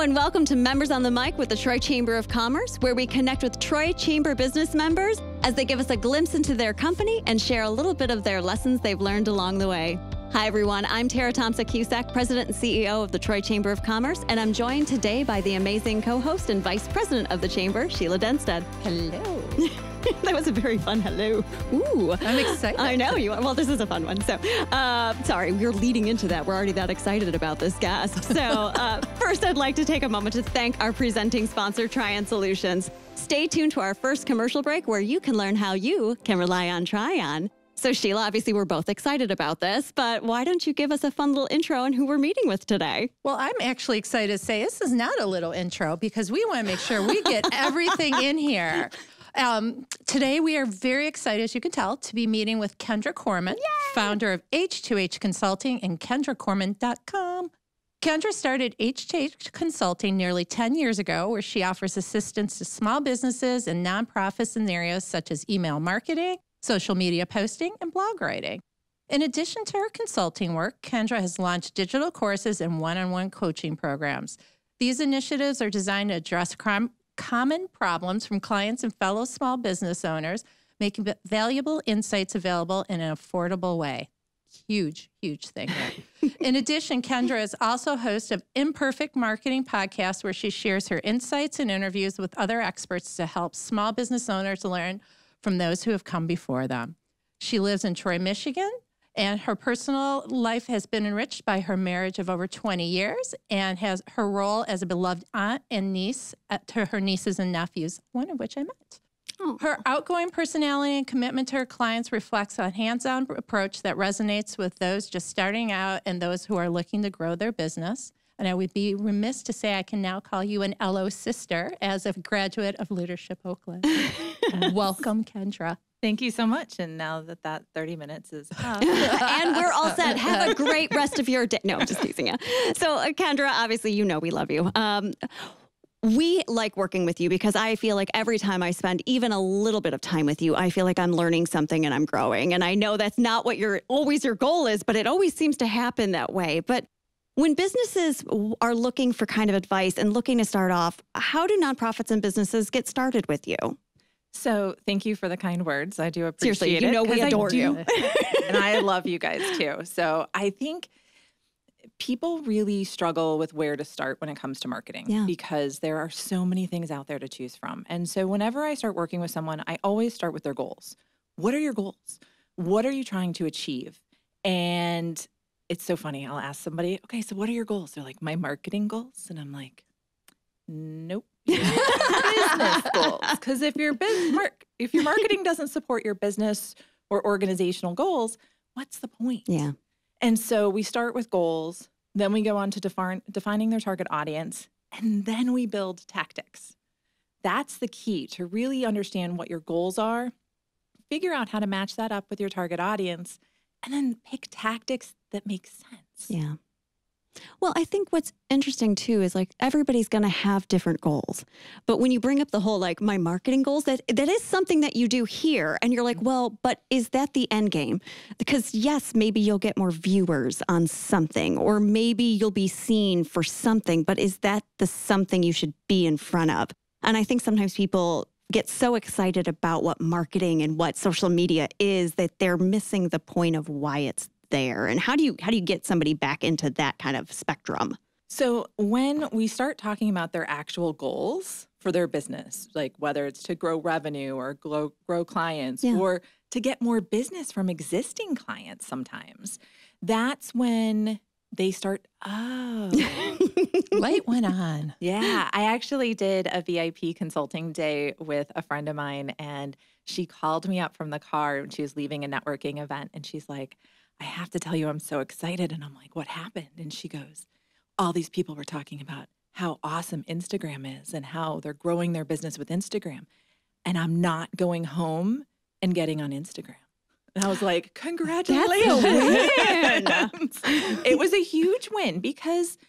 and welcome to Members on the Mic with the Troy Chamber of Commerce, where we connect with Troy Chamber business members as they give us a glimpse into their company and share a little bit of their lessons they've learned along the way. Hi, everyone. I'm Tara Thompson-Cusack, President and CEO of the Troy Chamber of Commerce, and I'm joined today by the amazing co-host and Vice President of the Chamber, Sheila Denstead. Hello. That was a very fun hello. Ooh. I'm excited. I know you are. Well, this is a fun one. So, sorry, we're leading into that. We're already that excited about this guest. So, first, I'd like to take a moment to thank our presenting sponsor, Trion Solutions. Stay tuned to our first commercial break where you can learn how you can rely on Trion. So, Sheila, obviously, we're both excited about this, but why don't you give us a fun little intro on who we're meeting with today? Well, I'm actually excited to say this is not a little intro because we want to make sure we get everything in here. Today, we are very excited, as you can tell, to be meeting with Kendra Corman, founder of H2H Consulting and KendraCorman.com. Kendra started H2H Consulting nearly 10 years ago, where she offers assistance to small businesses and nonprofits in areas such as email marketing, social media posting, and blog writing. In addition to her consulting work, Kendra has launched digital courses and one-on-one coaching programs. These initiatives are designed to address common problems from clients and fellow small business owners, making valuable insights available in an affordable way. Huge, huge thing there. In addition, Kendra is also host of Imperfect Marketing Podcast, where she shares her insights and interviews with other experts to help small business owners learn from those who have come before them. She lives in Troy, Michigan, and her personal life has been enriched by her marriage of over 20 years and has her role as a beloved aunt and niece to her nieces and nephews, one of which I met. Oh. Her outgoing personality and commitment to her clients reflects a hands-on approach that resonates with those just starting out and those who are looking to grow their business. And I would be remiss to say I can now call you an LO sister as a graduate of Leadership Oakland. Welcome, Kendra. Thank you so much. And now that 30 minutes is up. And we're all set. Have a great rest of your day. No, I'm just teasing you. So, Kendra, obviously, you know we love you. We like working with you because I feel like every time I spend even a little bit of time with you, I feel like I'm learning something and I'm growing. And I know that's not what always your goal is, but it always seems to happen that way. But when businesses are looking for kind of advice and looking to start off, how do nonprofits and businesses get started with you? So thank you for the kind words. I do appreciate it. Seriously, you know we adore you. And I love you guys too. So I think people really struggle with where to start when it comes to marketing because there are so many things out there to choose from. And so whenever I start working with someone, I always start with their goals. What are your goals? What are you trying to achieve? And it's so funny. I'll ask somebody, okay, so what are your goals? They're like, my marketing goals. And I'm like, nope. Business goals. Because if your marketing doesn't support your business or organizational goals, what's the point? Yeah. And so we start with goals, then we go on to defining their target audience, and then we build tactics. That's the key to really understand what your goals are, figure out how to match that up with your target audience, and then pick tactics that make sense. Yeah. Well, I think what's interesting too is like everybody's going to have different goals. But when you bring up the whole like my marketing goals, that is something that you do here. And you're like, well, but is that the end game? Because yes, maybe you'll get more viewers on something, or maybe you'll be seen for something, but is that the something you should be in front of? And I think sometimes people get so excited about what marketing and what social media is that they're missing the point of why it's there. And how do you get somebody back into that kind of spectrum? So when we start talking about their actual goals for their business, like whether it's to grow revenue or grow clients or to get more business from existing clients sometimes, that's when they start, light went on. Yeah. I actually did a VIP consulting day with a friend of mine, and she called me up from the car when she was leaving a networking event. And she's like, I have to tell you, I'm so excited. And I'm like, what happened? And she goes, all these people were talking about how awesome Instagram is and how they're growing their business with Instagram. And I'm not going home and getting on Instagram. And I was like, congratulations. That's a win. It was a huge win because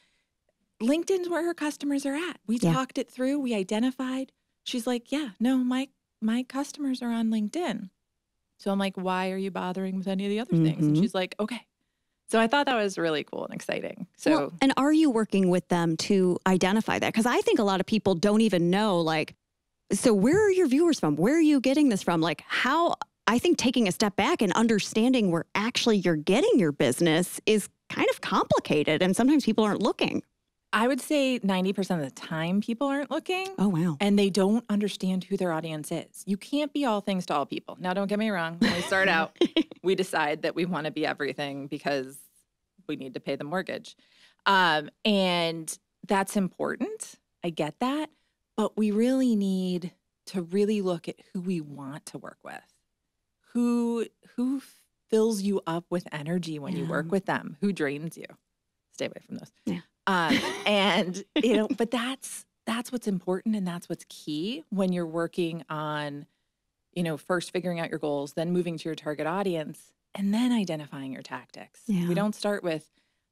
LinkedIn's where her customers are at. We talked it through. We identified. She's like, yeah, no, my customers are on LinkedIn. So I'm like, why are you bothering with any of the other things? And she's like, okay, So I thought that was really cool and exciting. So, well, and are you working with them to identify that? Because I think a lot of people don't even know, like, so where are your viewers from? Where are you getting this from? Like how, I think taking a step back and understanding where actually you're getting your business is kind of complicated. And sometimes people aren't looking. I would say 90% of the time people aren't looking. Oh, wow. And they don't understand who their audience is. You can't be all things to all people. Now, don't get me wrong. When we start out, we decide that we want to be everything because we need to pay the mortgage. And that's important. I get that. But we really need to really look at who we want to work with. Who fills you up with energy when you work with them? Who drains you? Stay away from those. Yeah. And, but that's what's important and that's what's key when you're working on, first figuring out your goals, then moving to your target audience, and then identifying your tactics. Yeah. We don't start with,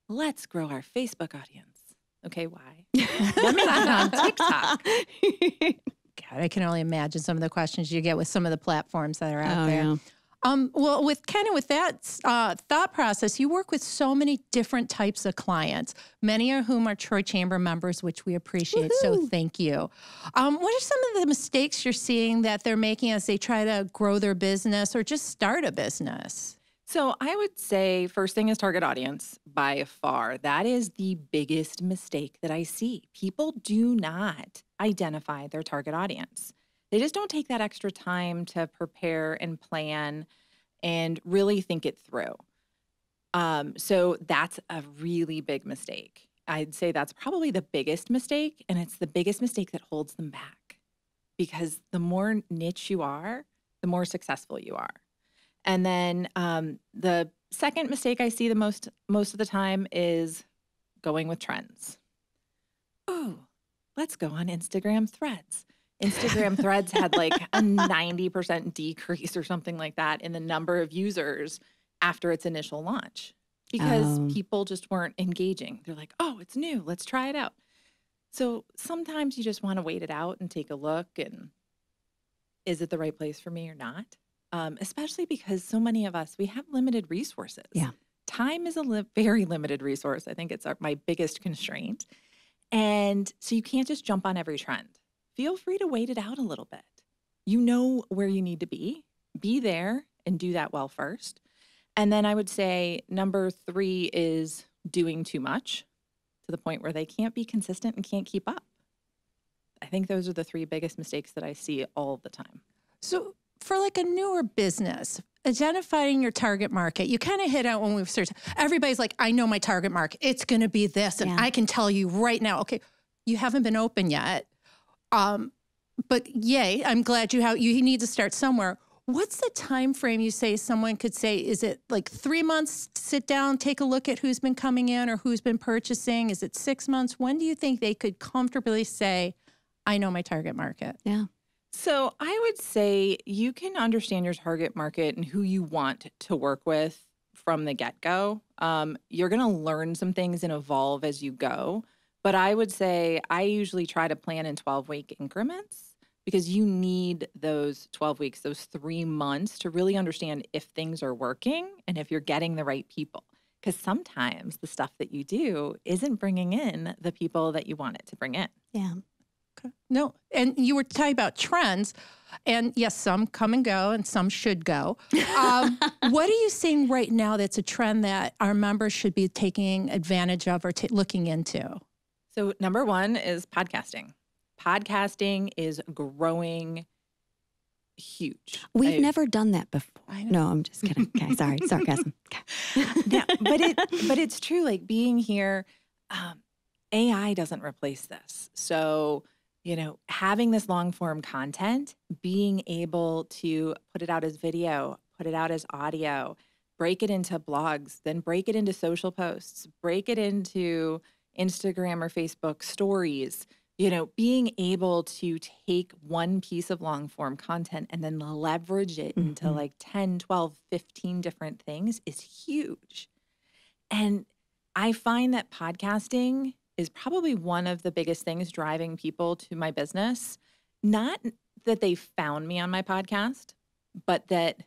let's grow our Facebook audience. Okay, why? Let me get on TikTok. God, I can only imagine some of the questions you get with some of the platforms that are out there. Yeah. Well, with that thought process, you work with so many different types of clients, many of whom are Troy Chamber members, which we appreciate. Woohoo. So thank you. What are some of the mistakes you're seeing that they're making as they try to grow their business or just start a business? So I would say first thing is target audience by far. That is the biggest mistake that I see. People do not identify their target audience. They just don't take that extra time to prepare and plan and really think it through. So that's a really big mistake. I'd say that's probably the biggest mistake, and it's the biggest mistake that holds them back because the more niche you are, the more successful you are. And then the second mistake I see the most of the time is going with trends. Oh, let's go on Instagram Threads. Instagram Threads had like a 90% decrease or something like that in the number of users after its initial launch because people just weren't engaging. They're like, oh, it's new. Let's try it out. So sometimes you just want to wait it out and take a look and is it the right place for me or not? Especially because so many of us, we have limited resources. Yeah. Time is a very limited resource. I think it's my biggest constraint. And so you can't just jump on every trend. Feel free to wait it out a little bit. You know where you need to be there and do that well first. And then I would say number 3 is doing too much to the point where they can't be consistent and can't keep up. I think those are the 3 biggest mistakes that I see all the time. So for like a newer business, identifying your target market, you kind of hit out when we've started. Everybody's like, I know my target market. It's going to be this. And I can tell you right now, okay, you haven't been open yet. But yay, I'm glad you need to start somewhere. What's the time frame you say someone could say, is it like 3 months to sit down, take a look at who's been coming in or who's been purchasing? Is it 6 months? When do you think they could comfortably say, I know my target market? Yeah. So I would say you can understand your target market and who you want to work with from the get-go. You're going to learn some things and evolve as you go. But I would say I usually try to plan in 12-week increments because you need those 12 weeks, those 3 months to really understand if things are working and if you're getting the right people. Because sometimes the stuff that you do isn't bringing in the people that you want it to bring in. Yeah. Okay. No, and you were talking about trends, and yes, some come and go, and some should go. What are you seeing right now that's a trend that our members should be taking advantage of or looking into? So number 1 is podcasting. Podcasting is growing huge. We've never done that before. No, I'm just kidding. Okay, sorry, sarcasm. Okay. Yeah, but it's true. Like being here, AI doesn't replace this. So having this long form content, being able to put it out as video, put it out as audio, break it into blogs, then break it into social posts, break it into Instagram or Facebook stories, being able to take one piece of long form content and then leverage it into like 10, 12, 15 different things is huge. And I find that podcasting is probably one of the biggest things driving people to my business. Not that they found me on my podcast, but that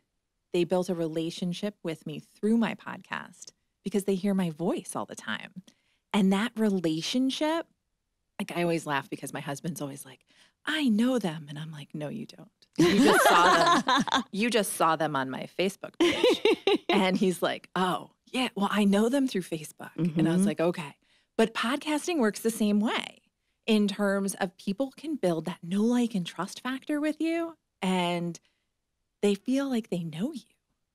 they built a relationship with me through my podcast because they hear my voice all the time. And that relationship, like I always laugh because my husband's always like, I know them. And I'm like, no, you don't. You just saw them. You just saw them on my Facebook page. And he's like, oh, yeah, well, I know them through Facebook. And I was like, okay. But podcasting works the same way in terms of people can build that know, like, and trust factor with you. And they feel like they know you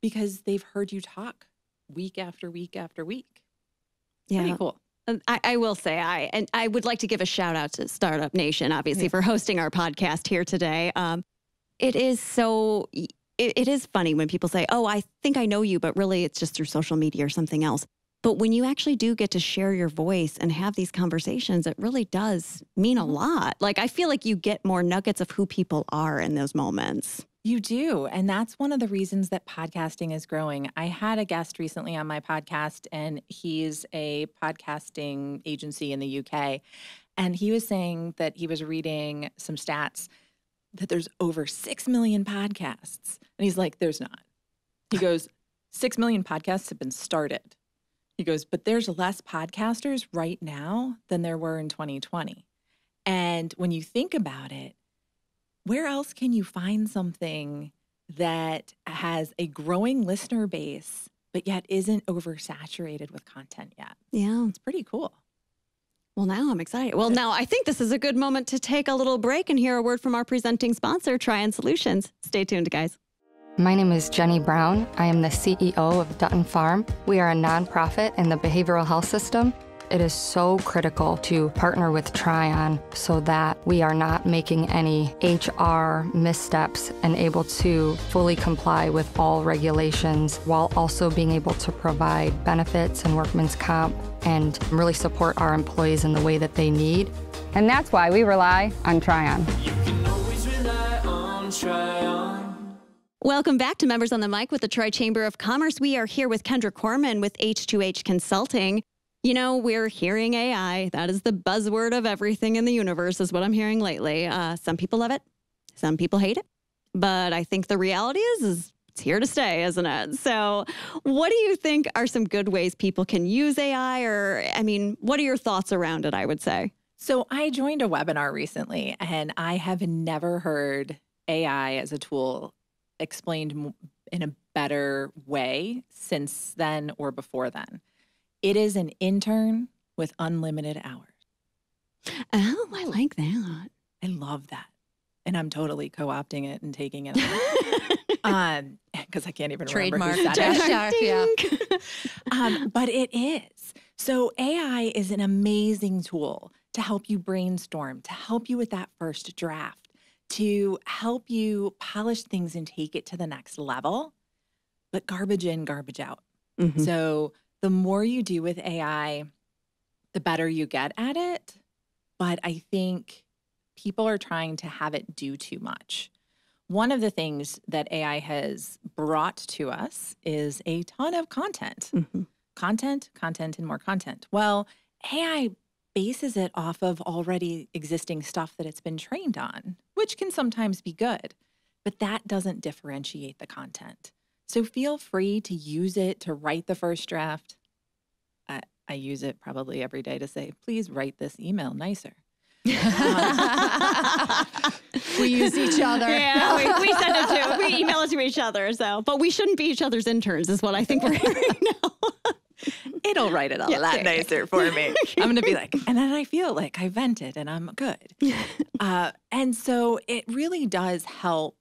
because they've heard you talk week after week after week. Yeah. Pretty cool. I will say I would like to give a shout out to Startup Nation, obviously, for hosting our podcast here today. It is funny when people say, oh, I think I know you, but really it's just through social media or something else. But when you actually do get to share your voice and have these conversations, it really does mean a lot. Like, I feel like you get more nuggets of who people are in those moments. You do. And that's one of the reasons that podcasting is growing. I had a guest recently on my podcast, and he's a podcasting agency in the UK. And he was saying that he was reading some stats that there's over 6 million podcasts. And he's like, there's not. He goes, 6 million podcasts have been started. He goes, but there's less podcasters right now than there were in 2020. And when you think about it, where else can you find something that has a growing listener base, but yet isn't oversaturated with content yet? Yeah. It's pretty cool. Well, now I'm excited. Well, now I think this is a good moment to take a little break and hear a word from our presenting sponsor, Trion Solutions. Stay tuned, guys. My name is Jenny Brown. I am the CEO of Dutton Farm. We are a nonprofit in the behavioral health system. It is so critical to partner with Trion so that we are not making any HR missteps and able to fully comply with all regulations while also being able to provide benefits and workman's comp and really support our employees in the way that they need. And that's why we rely on Trion. You can always rely on Trion. Welcome back to Members on the Mic with the Troy Chamber of Commerce. We are here with Kendra Corman with H2H Consulting. You know, we're hearing AI. That is the buzzword of everything in the universe, is what I'm hearing lately. Some people love it. Some people hate it. But I think the reality is it's here to stay, isn't it? So what do you think are some good ways people can use AI? Or, I mean, what are your thoughts around it, I would say? So I joined a webinar recently, and I have never heard AI as a tool explained in a better way since then or before then. It is an intern with unlimited hours. Oh, I like that. I love that. And I'm totally co-opting it and taking it because I can't even remember who said it. Yeah. But it is. So AI is an amazing tool to help you brainstorm, to help you with that first draft, to help you polish things and take it to the next level, but garbage in, garbage out. Mm-hmm. So the more you do with AI, the better you get at it. But I think people are trying to have it do too much. One of the things that AI has brought to us is a ton of content. Mm-hmm. Content, and more content. Well, AI bases it off of already existing stuff that it's been trained on, which can sometimes be good, but that doesn't differentiate the content. So feel free to use it to write the first draft. I use it probably every day to say, please write this email nicer. We use each other. Yeah, we send it to, we email it to each other. So, but we shouldn't be each other's interns is what I think we're hearing now. It'll write it a lot nicer for me. I'm going to be like, and then I feel like I vented and I'm good. And so it really does help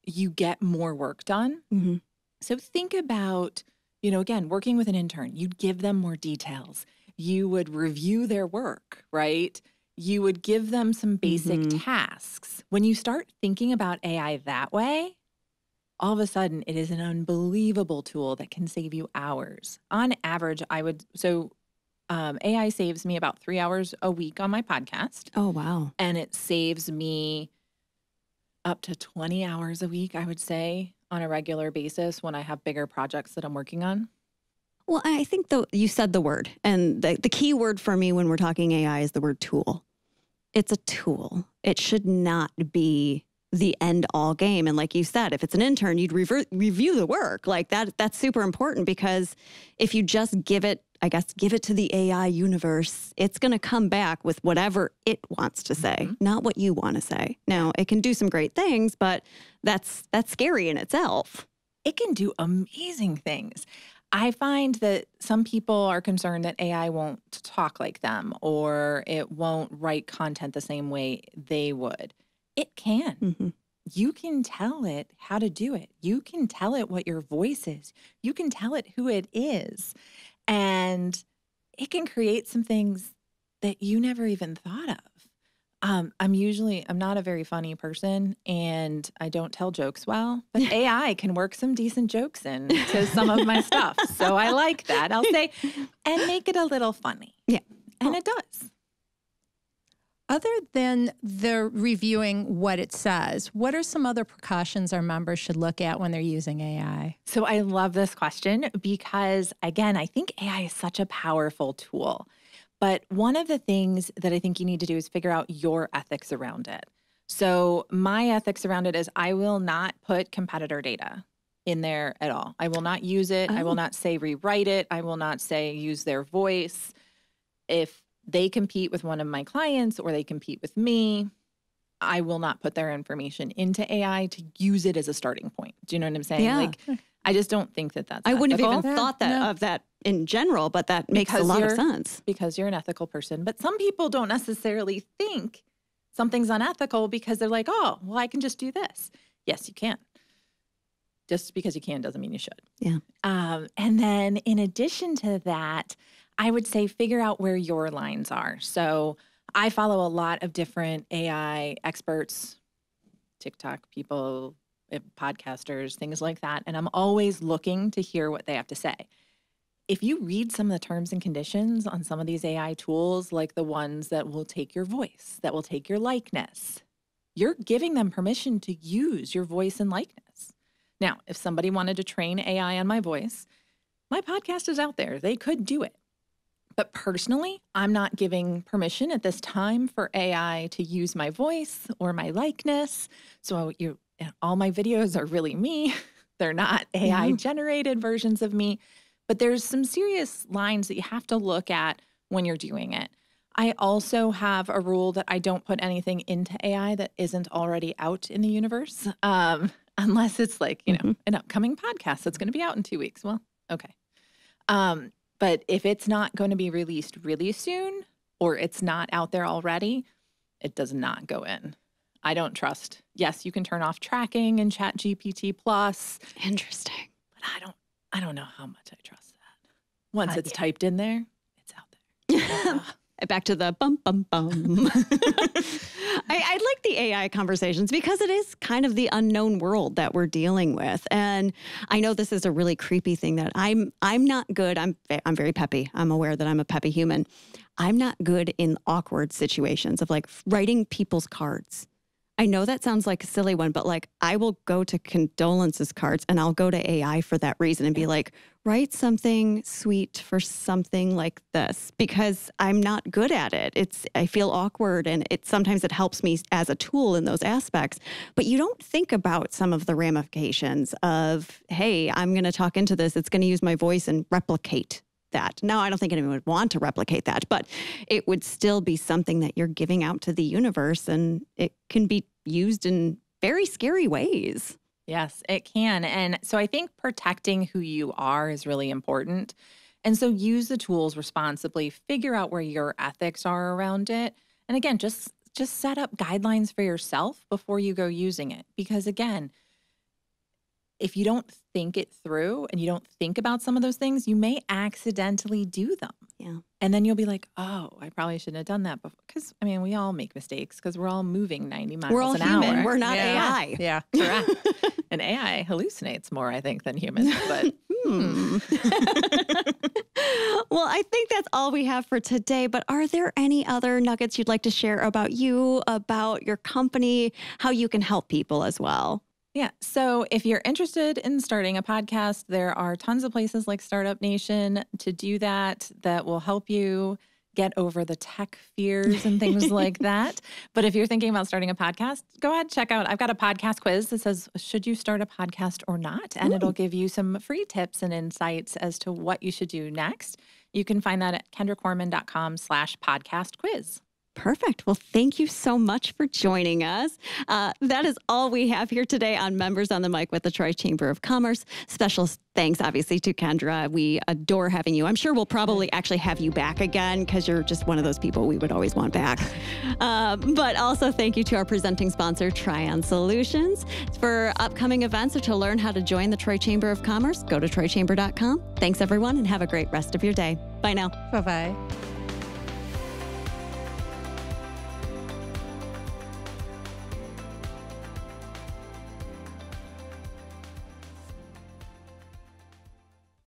you get more work done. Mm-hmm. So think about, again, working with an intern, you'd give them more details. You would review their work, right? You would give them some basic tasks. When you start thinking about AI that way, all of a sudden it is an unbelievable tool that can save you hours. On average, AI saves me about 3 hours a week on my podcast. Oh, wow. And it saves me up to 20 hours a week, I would say, on a regular basis when I have bigger projects that I'm working on. Well, I think you said the word, and the key word for me when we're talking AI is the word tool. It's a tool. It should not be the end all game. And like you said, if it's an intern, you'd review the work. Like that's super important, because if you just give it to the AI universe, it's going to come back with whatever it wants to say, not what you want to say. Now, it can do some great things, but that's scary in itself. It can do amazing things. I find that some people are concerned that AI won't talk like them, or it won't write content the same way they would. It can. Mm-hmm. You can tell it how to do it. You can tell it what your voice is. You can tell it who it is. And it can create some things that you never even thought of. I'm not a very funny person, and I don't tell jokes well, but AI can work some decent jokes into some of my stuff. So I like that, I'll say, and make it a little funny. Yeah. And it does. Other than the reviewing what it says, what are some other precautions our members should look at when they're using AI? So I love this question because, again, I think AI is such a powerful tool. But one of the things that I think you need to do is figure out your ethics around it. So my ethics around it is I will not put competitor data in there at all. I will not use it. I will not say rewrite it. I will not say use their voice. If they compete with one of my clients or they compete with me, I will not put their information into AI to use it as a starting point. Do you know what I'm saying? Yeah. Like, I just don't think that that's I wouldn't have ethical. even thought of that in general, but that makes a lot of sense. Because you're an ethical person. But some people don't necessarily think something's unethical because they're like, oh, well, I can just do this. Yes, you can. Just because you can doesn't mean you should. Yeah. And then in addition to that, I would say figure out where your lines are. So I follow a lot of different AI experts, TikTok people, podcasters, things like that. And I'm always looking to hear what they have to say. If you read some of the terms and conditions on some of these AI tools, like the ones that will take your voice, that will take your likeness, you're giving them permission to use your voice and likeness. Now, if somebody wanted to train AI on my voice, my podcast is out there. They could do it. But personally, I'm not giving permission at this time for AI to use my voice or my likeness. So all my videos are really me. They're not AI-generated versions of me. But there's some serious lines that you have to look at when you're doing it. I also have a rule that I don't put anything into AI that isn't already out in the universe, unless it's like, an upcoming podcast that's going to be out in 2 weeks. Well, okay. But if it's not going to be released really soon, or it's not out there already, it does not go in. I don't trust. Yes, you can turn off tracking in ChatGPT+. Interesting. But I don't know how much I trust that. Once it's typed in there, it's out there. Back to the bum, bum, bum. I like the AI conversations because it is kind of the unknown world that we're dealing with. And I know this is a really creepy thing that I'm not good. I'm very peppy. I'm aware that I'm a peppy human. I'm not good in awkward situations of like writing people's cards. I know that sounds like a silly one, but like I will go to condolences cards and I'll go to AI for that reason and be like, write something sweet for something like this, because I'm not good at it. I feel awkward, and sometimes it helps me as a tool in those aspects. But you don't think about some of the ramifications of, hey, I'm going to talk into this. It's going to use my voice and replicate that. Now, I don't think anyone would want to replicate that, but it would still be something that you're giving out to the universe, and it can be used in very scary ways. Yes, it can. And so I think protecting who you are is really important. And so use the tools responsibly, figure out where your ethics are around it. And again, just set up guidelines for yourself before you go using it. Because again, if you don't think it through and you don't think about some of those things, you may accidentally do them. Yeah. And then you'll be like, oh, I probably shouldn't have done that before. Because, I mean, we all make mistakes because we're all moving 90 miles we're all an human. hour. We're not AI. Yeah, correct. And AI hallucinates more, I think, than humans. But Well, I think that's all we have for today. But are there any other nuggets you'd like to share about you, about your company, how you can help people as well? Yeah. So if you're interested in starting a podcast, there are tons of places like Startup Nation to do that will help you. get over the tech fears and things like that. But if you're thinking about starting a podcast, go ahead, check out. I've got a podcast quiz that says, should you start a podcast or not? And it'll give you some free tips and insights as to what you should do next. You can find that at kendracorman.com/podcast quiz. Perfect. Well, thank you so much for joining us. That is all we have here today on Members on the Mic with the Troy Chamber of Commerce. Special thanks, obviously, to Kendra. We adore having you. I'm sure we'll probably actually have you back again because you're just one of those people we would always want back. But also thank you to our presenting sponsor, Trion Solutions. For upcoming events or to learn how to join the Troy Chamber of Commerce, go to troychamber.com. Thanks, everyone, and have a great rest of your day. Bye now. Bye-bye.